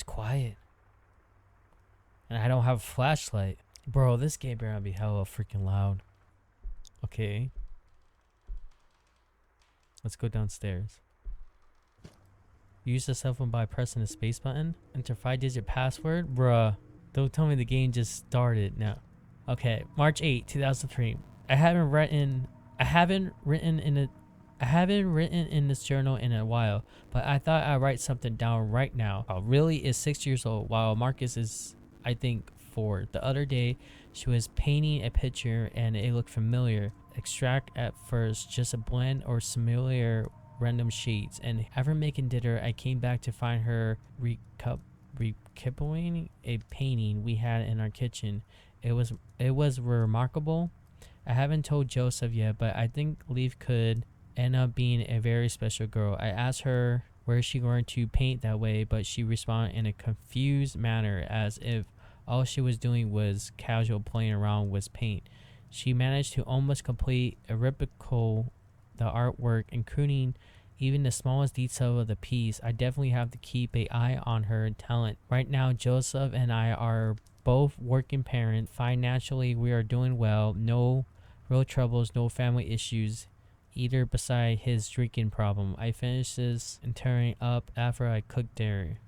quiet. And I don't have a flashlight. Bro, this game better be hella freaking loud. Okay. Let's go downstairs. Use the cell phone by pressing the space button. Enter 5-digit password. Bruh. Don't tell me the game just started now. Okay. March 8, 2003. I haven't written in this journal in a while, but I thought I'd write something down right now. Really is 6 years old, while Marcus is, I think, 4. The other day, she was painting a picture and it looked familiar. Extract at first, just a blend or similar random shades. And after making dinner, I came back to find her recuperating a painting we had in our kitchen. It was remarkable. I haven't told Joseph yet, but I think Leaf could end up being a very special girl. I asked her where she going to paint that way, but she responded in a confused manner as if all she was doing was casual playing around with paint. She managed to almost complete a replica the artwork, including even the smallest detail of the piece. I definitely have to keep an eye on her talent. Right now, Joseph and I are both working parents. Financially, we are doing well. No real troubles, no family issues either beside his drinking problem. I finished this and tearing up after I cooked dinner.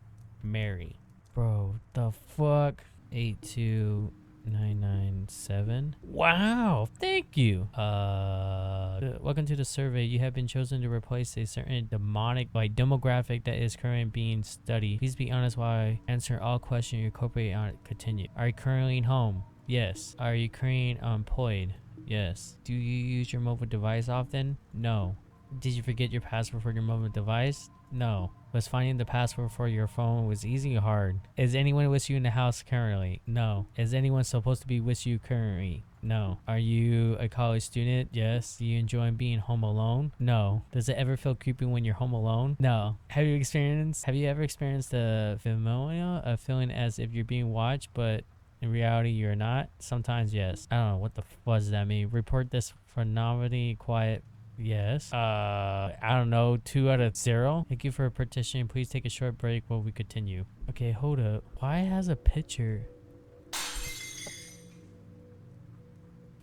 Mary. Bro, the fuck? 82997. Wow, thank you. Welcome to the survey. You have been chosen to replace a certain demographic that is currently being studied. Please be honest while I answer all questions. You cooperate on it. Continue. Are you currently home? Yes. Are you currently employed? Yes. Do you use your mobile device often? No. Did you forget your password for your mobile device? No. Was finding the password for your phone was easy or hard? Is anyone with you in the house currently? No. Is anyone supposed to be with you currently? No. Are you a college student? Yes. Do you enjoy being home alone? No. Does it ever feel creepy when you're home alone? No. Have you ever experienced the familia of feeling as if you're being watched, but in reality you're not? Sometimes, yes. I don't know what the fuck does that mean. Report this for novelty, quiet. Yes. I don't know. 2 out of 0. Thank you for petitioning. Please take a short break while we continue. Okay, hold up. Why has a picture?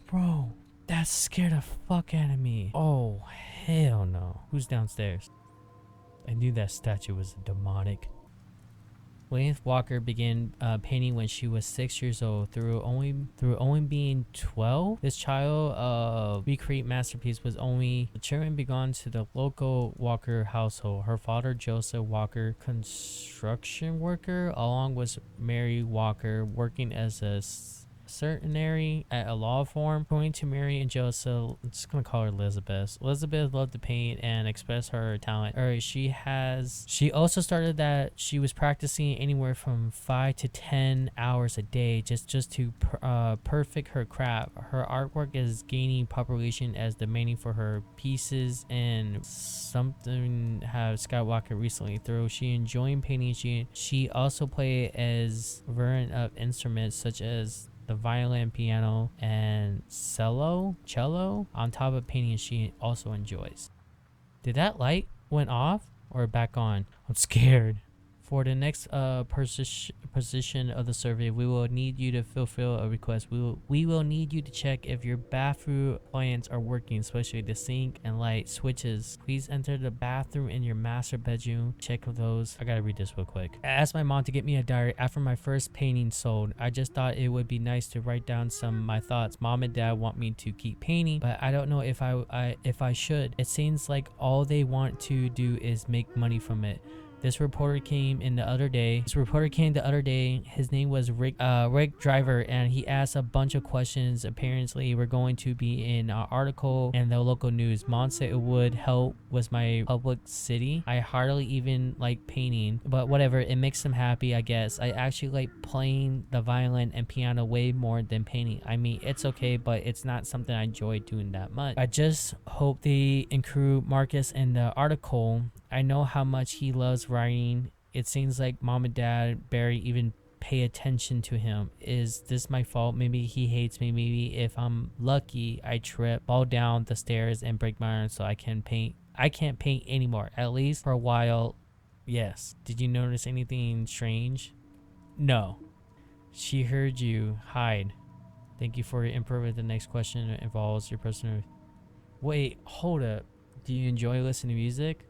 Bro, that scared the fuck out of me. Oh, hell no. Who's downstairs? I knew that statue was demonic. William Walker began painting when she was 6 years old. Through only being 12, this child recreate masterpiece was only the children began to the local Walker household. Her father, Joseph Walker, construction worker, along with Mary Walker, working as a secretary at a law firm. According to Mary and Joseph, I'm just gonna call her Elizabeth. Elizabeth loved to paint and express her talent. She also started that she was practicing anywhere from 5 to 10 hours a day just to perfect her craft. Her artwork is gaining popularity as demanding for her pieces, and something have Skywalker recently through. She enjoying painting. She also played as variant of instruments such as the violin, piano, and cello on top of painting she also enjoys. Did that light went off or back on? I'm scared. For the next position of the survey, we will need you to fulfill a request. We will need you to check if your bathroom appliances are working, especially the sink and light switches. Please enter the bathroom in your master bedroom. Check those. I gotta read this real quick. I asked my mom to get me a diary after my first painting sold. I just thought it would be nice to write down some of my thoughts. Mom and dad want me to keep painting, but I don't know if I should. It seems like all they want to do is make money from it. This reporter came the other day. His name was Rick Driver, and he asked a bunch of questions. Apparently, we're going to be in an article in the local news. Mom said it would help with my publicity. I hardly even like painting, but whatever. It makes them happy, I guess. I actually like playing the violin and piano way more than painting. I mean, it's okay, but it's not something I enjoy doing that much. I just hope they include Marcus in the article. I know how much he loves writing. It seems like mom and dad barely even pay attention to him. Is this my fault? Maybe he hates me. Maybe if I'm lucky, I trip, fall down the stairs and break my arm so I can't paint anymore, at least for a while. Yes. Did you notice anything strange? No. She heard you. Hide. Thank you for your input. With the next question involves your personal. Wait, hold up. Do you enjoy listening to music?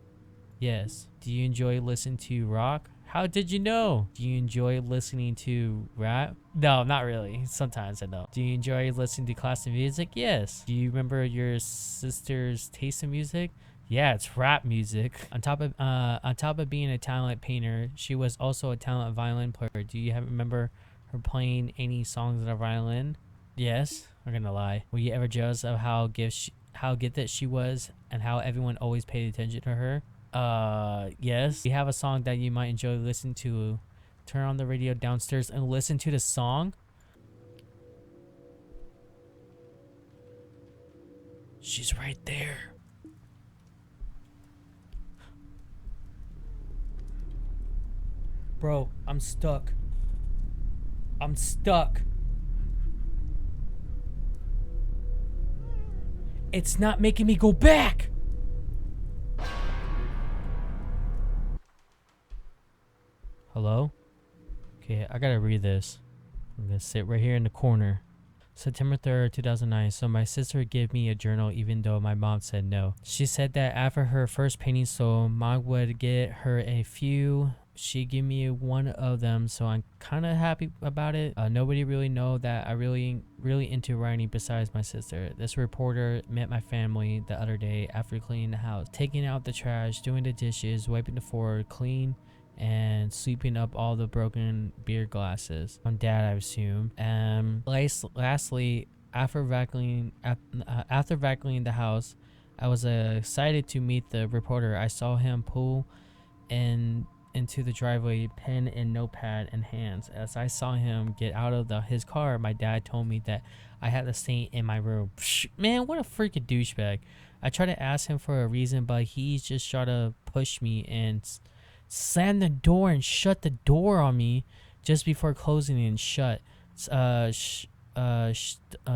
Yes. Do you enjoy listening to rock? How did you know? Do you enjoy listening to rap? No, not really. Sometimes I don't. Do you enjoy listening to classical music? Yes. Do you remember your sister's taste in music? Yeah, it's rap music. On top of being a talented painter, she was also a talented violin player. Do you remember her playing any songs on a violin? Yes. I'm gonna lie. Were you ever jealous of how gifted she was and how everyone always paid attention to her? Yes. We have a song that you might enjoy listening to. Turn on the radio downstairs and listen to the song. She's right there. Bro, I'm stuck. I'm stuck. It's not making me go back. Hello? Okay, I gotta read this. I'm gonna sit right here in the corner. September 3rd, 2009. So my sister gave me a journal even though my mom said no. She said that after her first painting sold, mom would get her a few. She gave me one of them, so I'm kind of happy about it. Nobody really know that I really into writing besides my sister. This reporter met my family the other day after cleaning the house, taking out the trash, doing the dishes, wiping the floor, clean, and sweeping up all the broken beer glasses. On dad, I assume. Lastly, after vacuuming the house, I was excited to meet the reporter. I saw him pull into the driveway, pen and notepad in hands. As I saw him get out of his car, my dad told me that I had to stay in my room. Psh, man, what a freaking douchebag. I tried to ask him for a reason, but he just tried to push me and slammed the door and shut the door on me just before closing it and shut.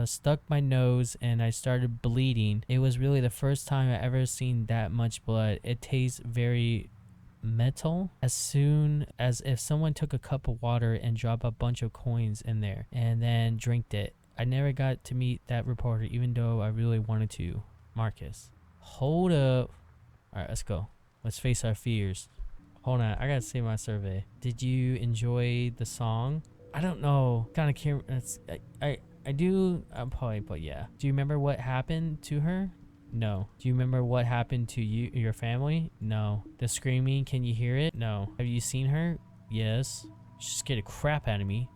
Stuck my nose and I started bleeding. It was really the first time I ever seen that much blood. It tastes very metal, as soon as if someone took a cup of water and dropped a bunch of coins in there and then drank it. I never got to meet that reporter even though I really wanted to. Marcus. Hold up. Alright, let's go. Let's face our fears. Hold on, I gotta save my survey. Did you enjoy the song? I don't know. Kind of curious. I do. Probably, but yeah. Do you remember what happened to her? No. Do you remember what happened to your family? No. The screaming, can you hear it? No. Have you seen her? Yes. She scared the crap out of me.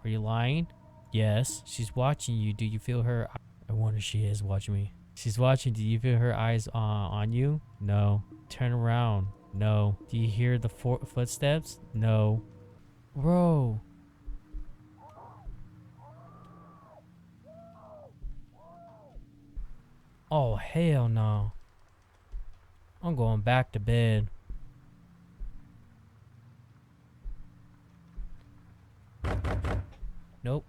Are you lying? Yes. She's watching you. Do you feel her? I wonder if she is watching me. She's watching. Do you feel her eyes on you? No. Turn around. No. Do you hear the footsteps? No. Bro. Oh, hell no. I'm going back to bed. Nope.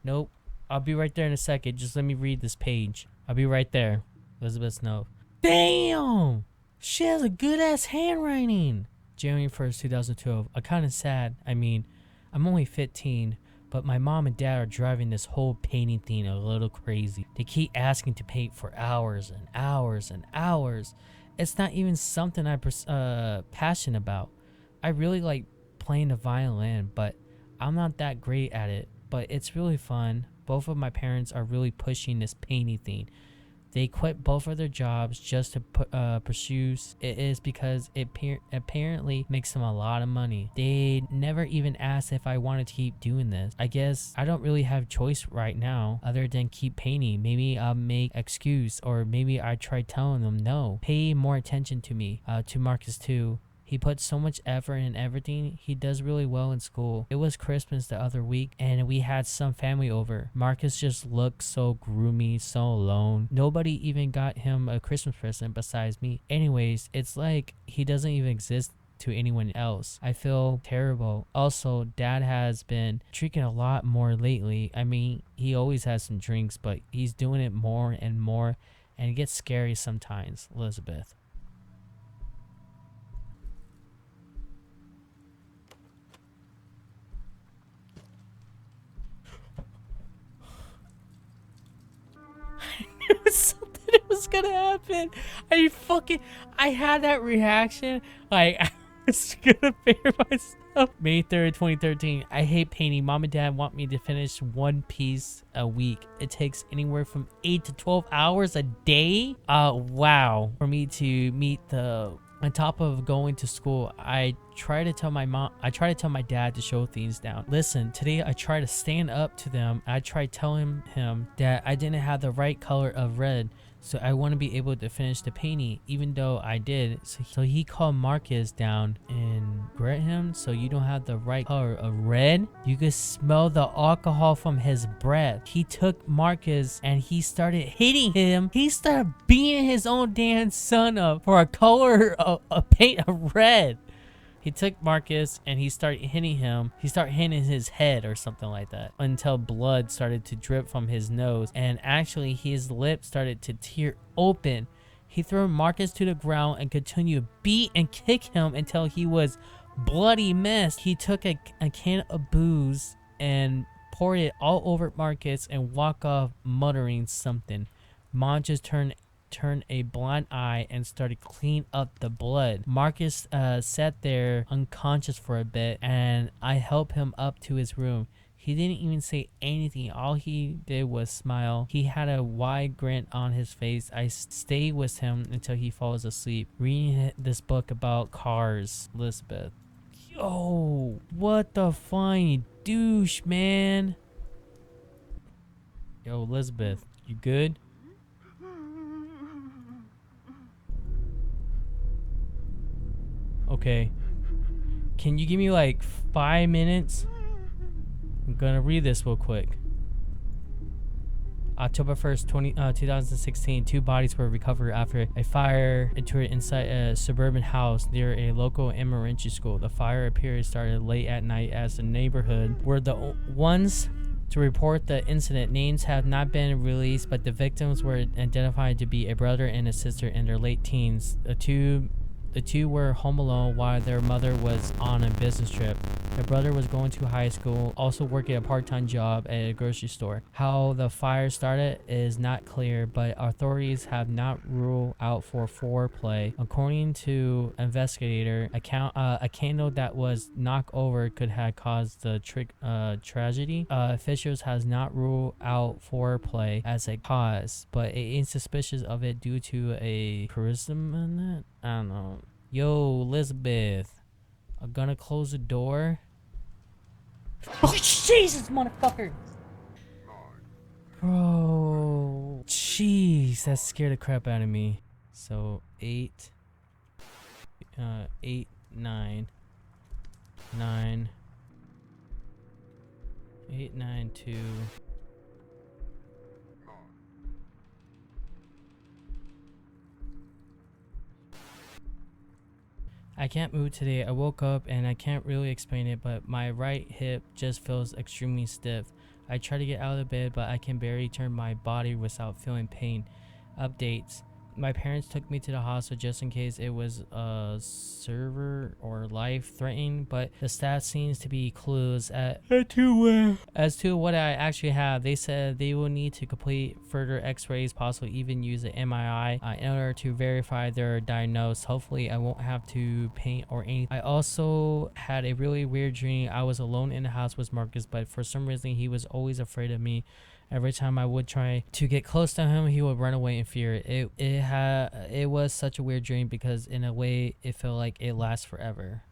Nope. I'll be right there in a second. Just let me read this page. I'll be right there. Elizabeth Snow. Damn! She has a good ass handwriting. January 1st, 2012. I'm kind of sad. I mean, I'm only 15, but my mom and dad are driving this whole painting thing a little crazy. They keep asking to paint for hours and hours and hours. It's not even something I'm passionate about. I really like playing the violin, but I'm not that great at it. But it's really fun. Both of my parents are really pushing this painting thing. They quit both of their jobs just to pursue it is because it apparently makes them a lot of money. They never even asked if I wanted to keep doing this. I guess I don't really have choice right now other than keep painting. Maybe I'll make excuse, or maybe I try telling them no. Pay more attention to me. To Marcus too. He puts so much effort in everything. He does really well in school. It was Christmas the other week and we had some family over. Marcus just looked so groomy, so alone. Nobody even got him a Christmas present besides me. Anyways, it's like he doesn't even exist to anyone else. I feel terrible. Also, dad has been drinking a lot more lately. I mean, he always has some drinks, but he's doing it more and more, and it gets scary sometimes. Elizabeth. what's gonna happen. I had that reaction. Like, I was gonna fear myself. May 3rd, 2013. I hate painting. Mom and dad want me to finish one piece a week. It takes anywhere from 8 to 12 hours a day. Wow. For me to meet on top of going to school, I try to tell my dad to show things down. Listen, today I try to stand up to them. I tried telling him that I didn't have the right color of red, so I want to be able to finish the painting, even though I did. So he called Marcus down and grit him. So you don't have the right color of red. You could smell the alcohol from his breath. He took Marcus and he started hitting him. He started beating his own damn son up for a color of paint of red. He took Marcus and he started hitting him. He started hitting his head or something like that until blood started to drip from his nose. And actually his lips started to tear open. He threw Marcus to the ground and continued to beat and kick him until he was bloody mess. He took a can of booze and poured it all over Marcus and walked off muttering something. Mom just turned a blind eye and started cleaning up the blood. Marcus sat there unconscious for a bit and I helped him up to his room. He didn't even say anything. All he did was smile. He had a wide grin on his face. I stayed with him until he falls asleep, reading this book about cars. Elizabeth. Yo, what the fine douche, man. Yo, Elizabeth, you good? Okay. Can you give me like 5 minutes? I'm gonna read this real quick. October 1st, 2016, 2 bodies were recovered after a fire occurred inside a suburban house near a local elementary school. The fire appeared started late at night as the neighborhood were the ones to report the incident. Names have not been released, but the victims were identified to be a brother and a sister in their late teens. The two were home alone while their mother was on a business trip. The brother was going to high school, also working a part-time job at a grocery store. How the fire started is not clear, but authorities have not ruled out for foreplay. According to investigator, a candle that was knocked over could have caused the tragedy. Officials has not ruled out foreplay as a cause, but it is suspicious of it due to a charisma in it. I don't know. Yo, Elizabeth, I'm gonna close the door. Oh, Jesus, motherfucker! Bro, jeez, that scared the crap out of me. So 8, 9, 8, 9, 2. I can't move today. I woke up and I can't really explain it, but my right hip just feels extremely stiff. I try to get out of bed, but I can barely turn my body without feeling pain. Updates. My parents took me to the hospital just in case it was severe or life-threatening, but the staff seems to be clueless as to what I actually have. They said they will need to complete further x-rays, possibly even use an MRI in order to verify their diagnosis. Hopefully I won't have to paint or anything. I also had a really weird dream. I was alone in the house with Marcus, but for some reason he was always afraid of me. Every time I would try to get close to him, he would run away in fear. It was such a weird dream because in a way it felt like it lasts forever.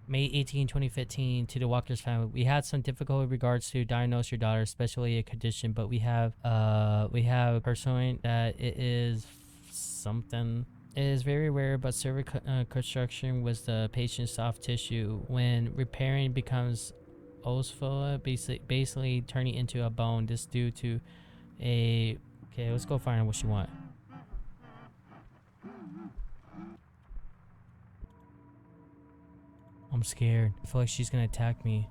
May 18, 2015, to the Walker's family. We had some difficulty in regards to diagnose your daughter, especially a condition, but we have pursuing that it is something. It is very rare, but cervic construction was the patient's soft tissue. When repairing becomes ossifera, basically turning into a bone. This due to a... Okay, let's go find out what she wants. I'm scared. I feel like she's gonna attack me.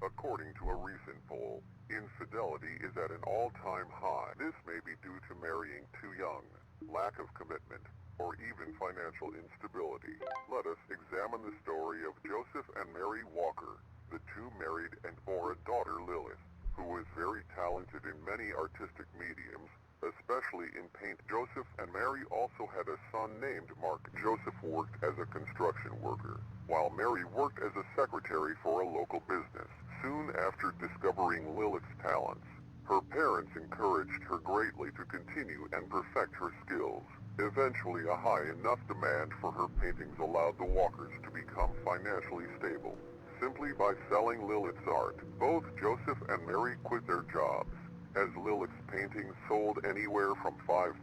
According to a recent poll, infidelity is at an all-time high. This may be due to marrying too young. lack of commitment, or even financial instability. Let us examine the story of Joseph and Mary Walker, the two married and bore a daughter, Lilith, who was very talented in many artistic mediums, especially in paint. Joseph and Mary also had a son named Mark. Joseph worked as a construction worker, while Mary worked as a secretary for a local business. Soon after discovering Lilith's talents, her parents encouraged her greatly to continue and perfect her skills. Eventually, a high enough demand for her paintings allowed the Walkers to become financially stable. Simply by selling Lilith's art, both Joseph and Mary quit their jobs, as Lilith's paintings sold anywhere from $5,000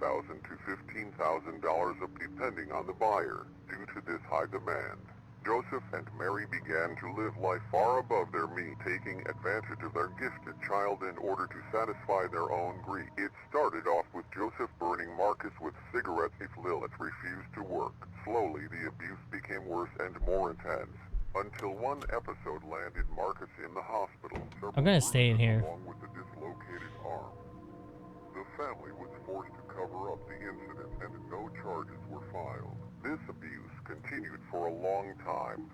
to $15,000 depending on the buyer. Due to this high demand, Joseph and Mary began to live life far above their means, taking advantage of their gifted child in order to satisfy their own greed. It started off with Joseph burning Marcus with cigarettes if Lilith refused to work. Slowly, the abuse became worse and more intense, until one episode landed Marcus in the hospital. I'm gonna stay in here. Along with the dislocated arm. The family was forced to cover up the incident and no charges were filed. This abuse continued for a long time.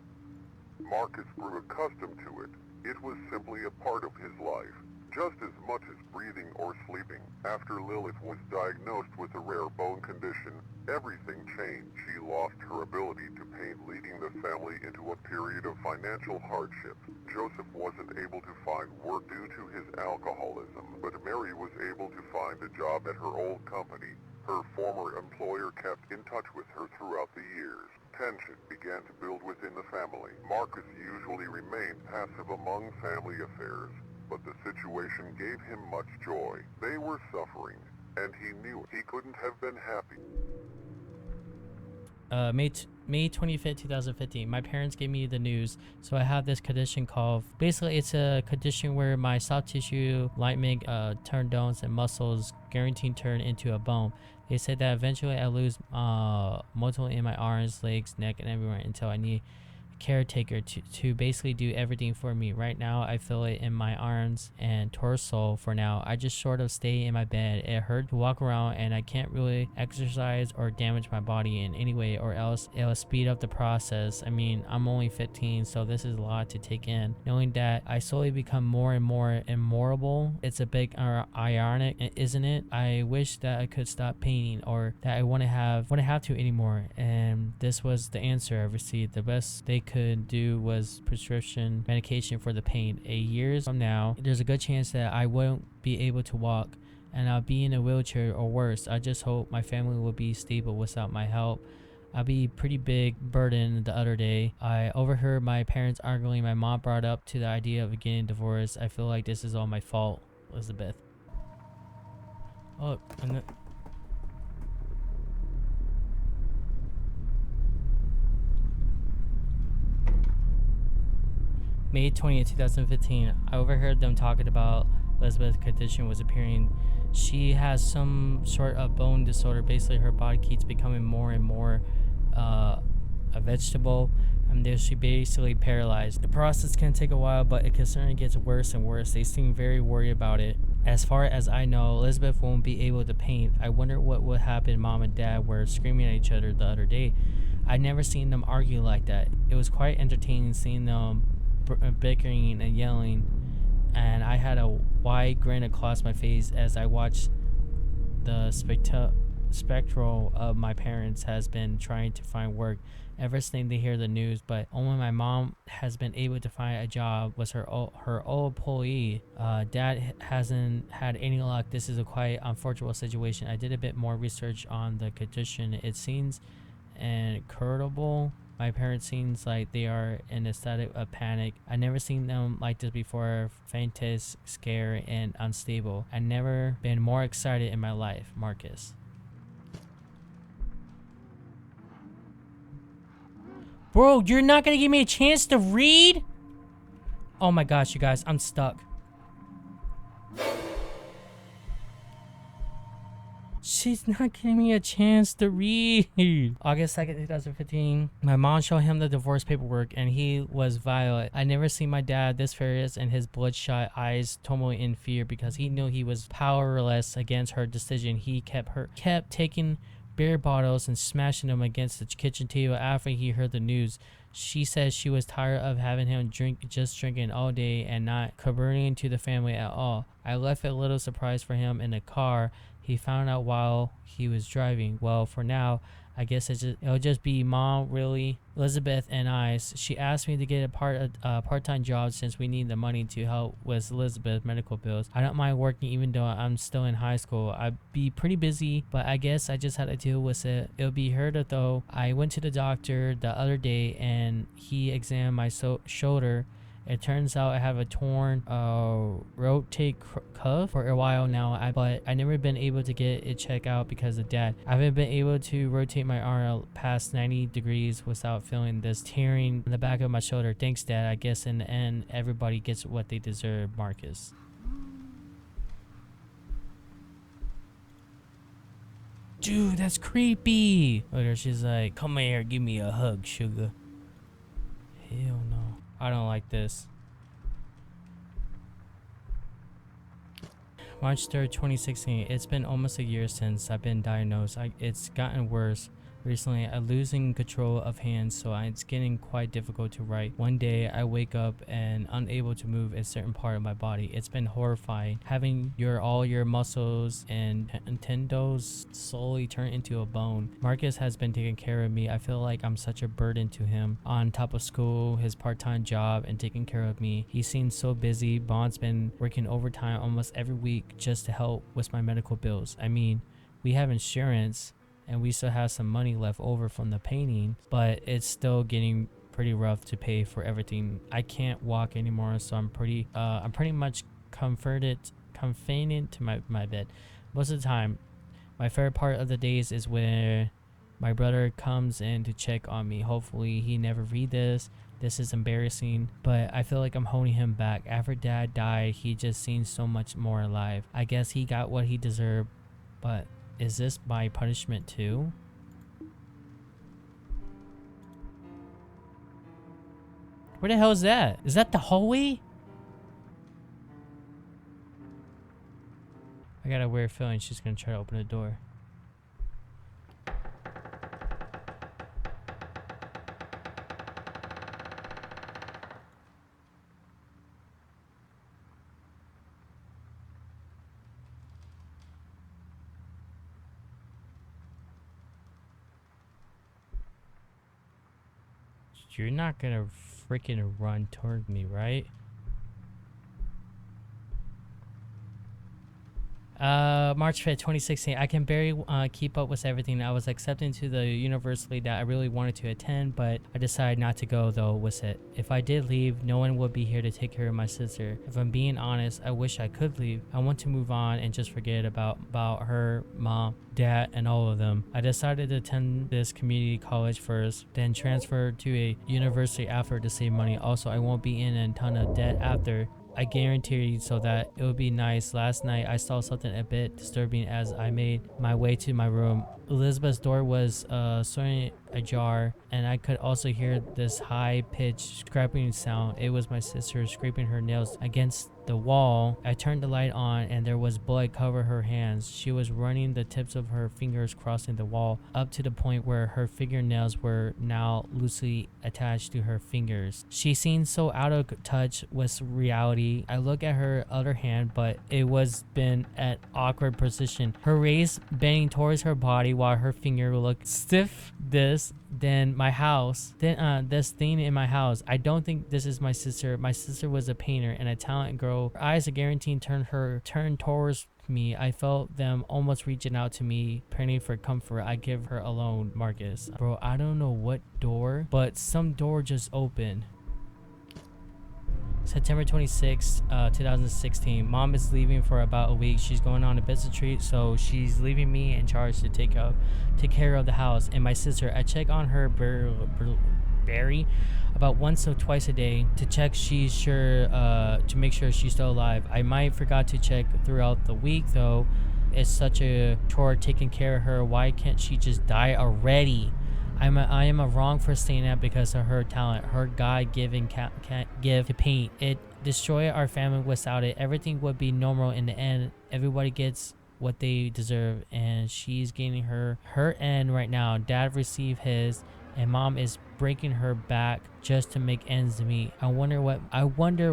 Marcus grew accustomed to it. It was simply a part of his life, just as much as breathing or sleeping. After Lilith was diagnosed with a rare bone condition, everything changed. She lost her ability to paint, leading the family into a period of financial hardship. Joseph wasn't able to find work due to his alcoholism, but Mary was able to find a job at her old company. Her former employer kept in touch with her throughout the years. Tension began to build within the family. Marcus usually remained passive among family affairs, but the situation gave him much joy. They were suffering, and he knew he couldn't have been happy. May 25th, 2015. My parents gave me the news, so I have this condition called, basically it's a condition where my soft tissue, ligament, tendons, and muscles guaranteed turn into a bone. They said that eventually I lose multiple in my arms, legs, neck, and everywhere until I need caretaker to basically do everything for me. Right now I feel it in my arms and torso. For now I just sort of stay in my bed. It hurts to walk around and I can't really exercise or damage my body in any way, or else it'll speed up the process. I mean, I'm only 15, so this is a lot to take in. Knowing that I slowly become more and more immortal, it's a bit ironic, isn't it? I wish that I could stop painting, or that I wouldn't have to anymore, and this was the answer I received. The best they could do was prescription medication for the pain. A years from now, there's a good chance that I won't be able to walk and I'll be in a wheelchair or worse. I just hope my family will be stable without my help. I'll be pretty big burden. The other day, I overheard my parents arguing. My mom brought up to the idea of getting divorced. I feel like this is all my fault, Elizabeth. Oh, and then May 20th, 2015, I overheard them talking about Elizabeth's condition was appearing. She has some sort of bone disorder. Basically, her body keeps becoming more and more a vegetable, and she basically paralyzed. The process can take a while, but it certainly gets worse and worse. They seem very worried about it. As far as I know, Elizabeth won't be able to paint. I wonder what would happen. Mom and Dad were screaming at each other the other day. I'd never seen them argue like that. It was quite entertaining seeing them bickering and yelling, and I had a wide grin across my face as I watched. The spectral of my parents has been trying to find work ever since they hear the news, but only my mom has been able to find a job. Was her old employee. Dad hasn't had any luck. This is a quite unfortunate situation. I did a bit more research on the condition. It seems incurable. My parents seems like they are in a state of panic. I never seen them like this before. Fainted, scared, and unstable. I never been more excited in my life, Marcus. Bro, you're not gonna give me a chance to read? Oh my gosh, you guys, I'm stuck. She's not giving me a chance to read. August 2nd, 2015. My mom showed him the divorce paperwork and he was violent. I never seen my dad this furious and his bloodshot eyes tumbled in fear because he knew he was powerless against her decision. He kept taking beer bottles and smashing them against the kitchen table after he heard the news. She says she was tired of having him drinking all day and not contributing to the family at all. I left a little surprise for him in the car. He found out while he was driving. Well, for now, I guess it'll just be Mom, really, Elizabeth, and I. She asked me to get a part-time job since we need the money to help with Elizabeth's medical bills. I don't mind working even though I'm still in high school. I'd be pretty busy, but I guess I just had to deal with it. It'll be heard though. I went to the doctor the other day and he examined my shoulder. It turns out I have a torn rotate cuff for a while now, but I never been able to get it checked out because of Dad. I haven't been able to rotate my arm past 90 degrees without feeling this tearing in the back of my shoulder. Thanks, Dad. I guess in the end, everybody gets what they deserve, Marcus. Dude, that's creepy. Look at her, she's like, come here, give me a hug, sugar. Hell no. I don't like this. March 3rd, 2016. It's been almost a year since I've been diagnosed. It's gotten worse. Recently, I'm losing control of hands, so it's getting quite difficult to write. One day, I wake up and unable to move a certain part of my body. It's been horrifying. Having all your muscles and tendons slowly turn into a bone. Marcus has been taking care of me. I feel like I'm such a burden to him. On top of school, his part-time job, and taking care of me. He seems so busy. Bond's been working overtime almost every week just to help with my medical bills. I mean, we have insurance and we still have some money left over from the painting, but it's still getting pretty rough to pay for everything. I can't walk anymore, so I'm pretty much confined to my bed most of the time. My favorite part of the days is where my brother comes in to check on me. Hopefully he never read this. This is embarrassing, but I feel like I'm holding him back. After Dad died, he just seemed so much more alive. I guess he got what he deserved, but is this my punishment too? Where the hell is that? Is that the hallway? I got a weird feeling she's gonna try to open the door. You're not gonna freaking run toward me, right? March 5th, 2016. I can barely keep up with everything. I was accepted to the university that I really wanted to attend, but I decided not to go though with it. If I did leave, no one would be here to take care of my sister. If I'm being honest, I wish I could leave. I want to move on and just forget about her, mom, dad, and all of them. I decided to attend this community college first, then transfer to a university after to save money. Also, I won't be in a ton of debt after. I guarantee you, so that it would be nice. Last night I saw something a bit disturbing as I made my way to my room. Elizabeth's door was sort ajar, and I could also hear this high-pitched scraping sound. It was my sister scraping her nails against the wall. I turned the light on and there was blood cover her hands. She was running the tips of her fingers crossing the wall up to the point where her fingernails were now loosely attached to her fingers. She seemed so out of touch with reality. I look at her other hand, but it was been at awkward position. Her raised bending towards her body while her finger looked stiff. This thing in my house. I don't think this is my sister. My sister was a painter and a talented girl. Her eyes are guaranteed turned towards me. I felt them almost reaching out to me, praying for comfort. I give her alone, Marcus. Bro, I don't know what door, but some door just opened. September 26, 2016. Mom is leaving for about a week. She's going on a business trip, so she's leaving me in charge to take care of the house and my sister. I check on her Barry about once or twice a day to check she's sure to make sure she's still alive. I might forgot to check throughout the week though. it's such a chore taking care of her. Why can't she just die already? I am a wrong for saying that because of her talent. Her God-given can't give to paint. It destroy our family without it. Everything would be normal in the end. Everybody gets what they deserve, and she's getting her end right now. Dad received his, and mom is breaking her back just to make ends meet. I wonder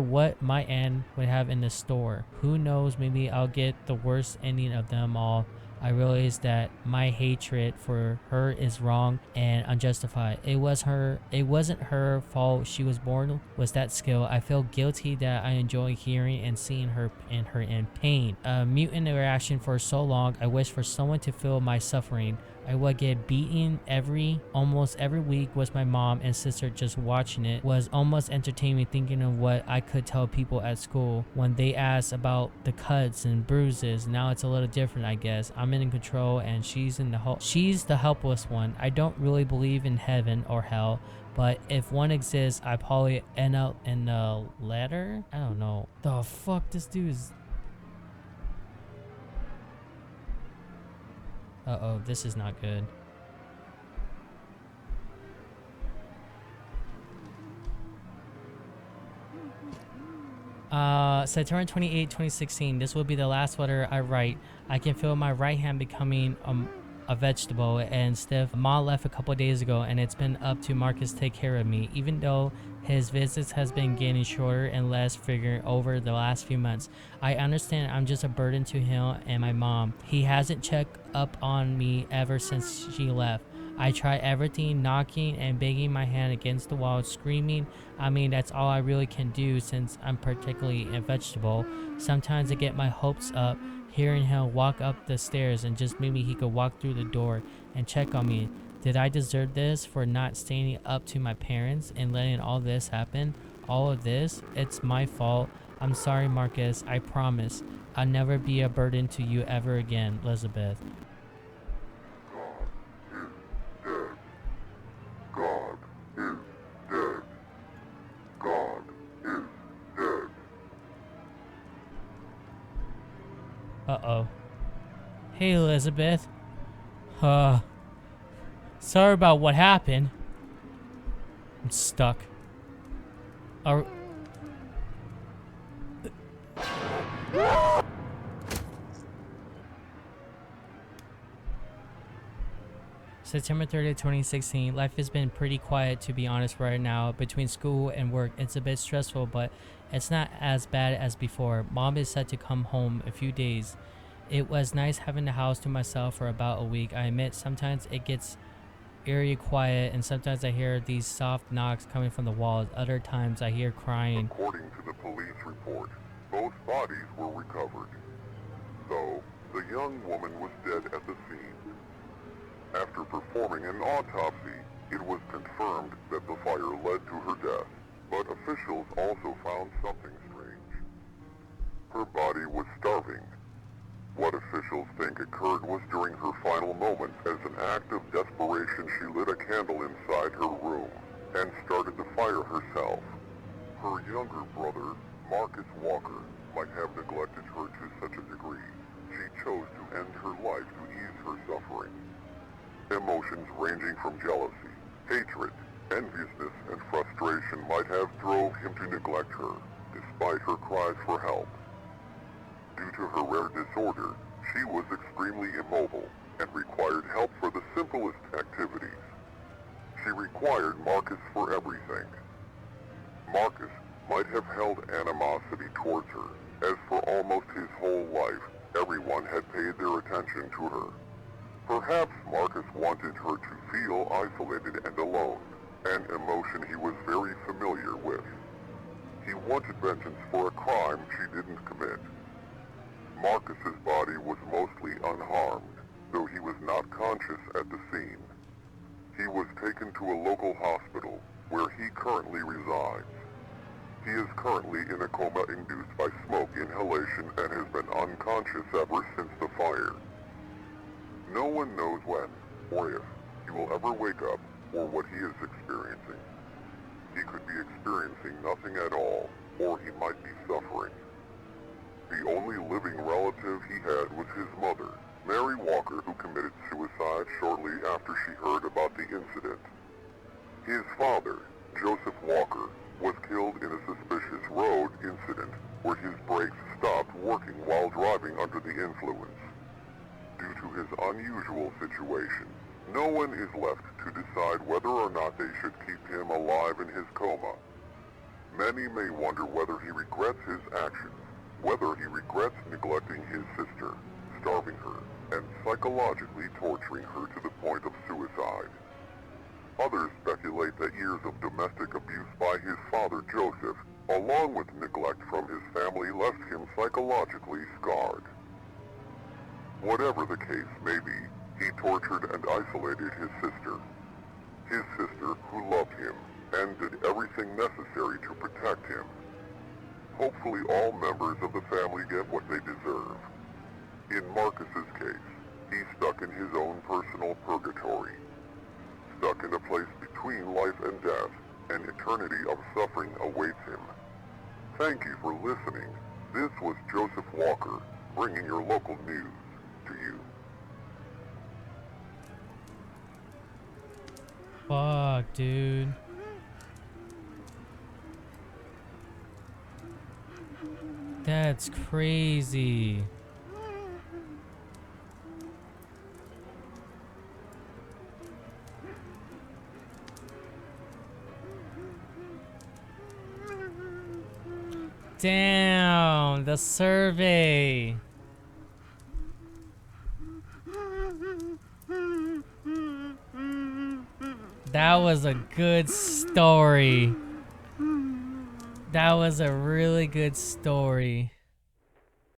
what my end would have in the store. Who knows? Maybe I'll get the worst ending of them all. I realized that my hatred for her is wrong and unjustified. It wasn't her fault. She was born with that skill. I feel guilty that I enjoy hearing and seeing her in pain. A mutant reaction for so long. I wish for someone to feel my suffering. I would get beaten almost every week with my mom and sister. Just watching it was almost entertaining, thinking of what I could tell people at school when they asked about the cuts and bruises. Now it's a little different, I guess. I'm in control and she's the helpless one. I don't really believe in heaven or hell, but if one exists, I probably end up in the latter. I don't know. The fuck, this dude is... Uh-oh, this is not good. September 28, 2016. This will be the last letter I write. I can feel my right hand becoming a vegetable and stiff. Mom left a couple days ago, and it's been up to Marcus to take care of me, even though his visits has been getting shorter and less frequent over the last few months. I understand I'm just a burden to him and my mom. He hasn't checked up on me ever since she left. I try everything, knocking and banging my hand against the wall, screaming. I mean, that's all I really can do since I'm particularly a vegetable. Sometimes I get my hopes up, hearing him walk up the stairs, and just maybe he could walk through the door and check on me. Did I deserve this for not standing up to my parents and letting all this happen? All of this? It's my fault. I'm sorry, Marcus. I promise. I'll never be a burden to you ever again, Elizabeth. God is dead. God is dead. Uh-oh. Hey, Elizabeth. Sorry about what happened. I'm stuck. September 30th, 2016. Life has been pretty quiet, to be honest, right now. Between school and work, it's a bit stressful, but it's not as bad as before. Mom is set to come home a few days. It was nice having the house to myself for about a week. I admit sometimes it gets eerily quiet, and sometimes I hear these soft knocks coming from the walls. Other times I hear crying. According to the police report, both bodies were recovered, though the young woman was dead at the scene. After performing an autopsy, it was confirmed that the fire led to her death, but officials also found something strange. Her body was starving. What officials think occurred was during her final moments. As an act of desperation, she lit a candle inside her room and started the fire herself. Her younger brother, Marcus Walker, might have neglected her to such a degree. She chose to end her life to ease her suffering. Emotions ranging from jealousy, hatred, enviousness, and frustration might have drove him to neglect her, despite her cries for help. Due to her rare disorder, she was extremely immobile and required help for the simplest activities. She required Marcus for everything. Marcus might have held animosity towards her, as for almost his whole life, everyone had paid their attention to her. Perhaps Marcus wanted her to feel isolated and alone, an emotion he was very familiar with. He wanted vengeance for a crime she didn't commit. Marcus's body was mostly unharmed, though he was not conscious at the scene. He was taken to a local hospital, where he currently resides. He is currently in a coma induced by smoke inhalation and has been unconscious ever since the fire. No one knows when, or if, he will ever wake up, or what he is experiencing. He could be experiencing nothing at all, or he might be suffering. The only living relative he had was his mother, Mary Walker, who committed suicide shortly after she heard about the incident. His father, Joseph Walker, was killed in a suspicious road incident where his brakes stopped working while driving under the influence. Due to his unusual situation, no one is left to decide whether or not they should keep him alive in his coma. Many may wonder whether he regrets his actions, whether he regrets neglecting his sister, starving her, and psychologically torturing her to the point of suicide. Others speculate that years of domestic abuse by his father Joseph, along with neglect from his family, left him psychologically scarred. Whatever the case may be, he tortured and isolated his sister who loved him and did everything necessary to protect him. Hopefully all members of the family get what they deserve. In Marcus's case, he's stuck in his own personal purgatory. Stuck in a place between life and death, an eternity of suffering awaits him. Thank you for listening. This was Joseph Walker, bringing your local news to you. Fuck, dude. That's crazy. Damn, the survey. That was a good story. That was a really good story.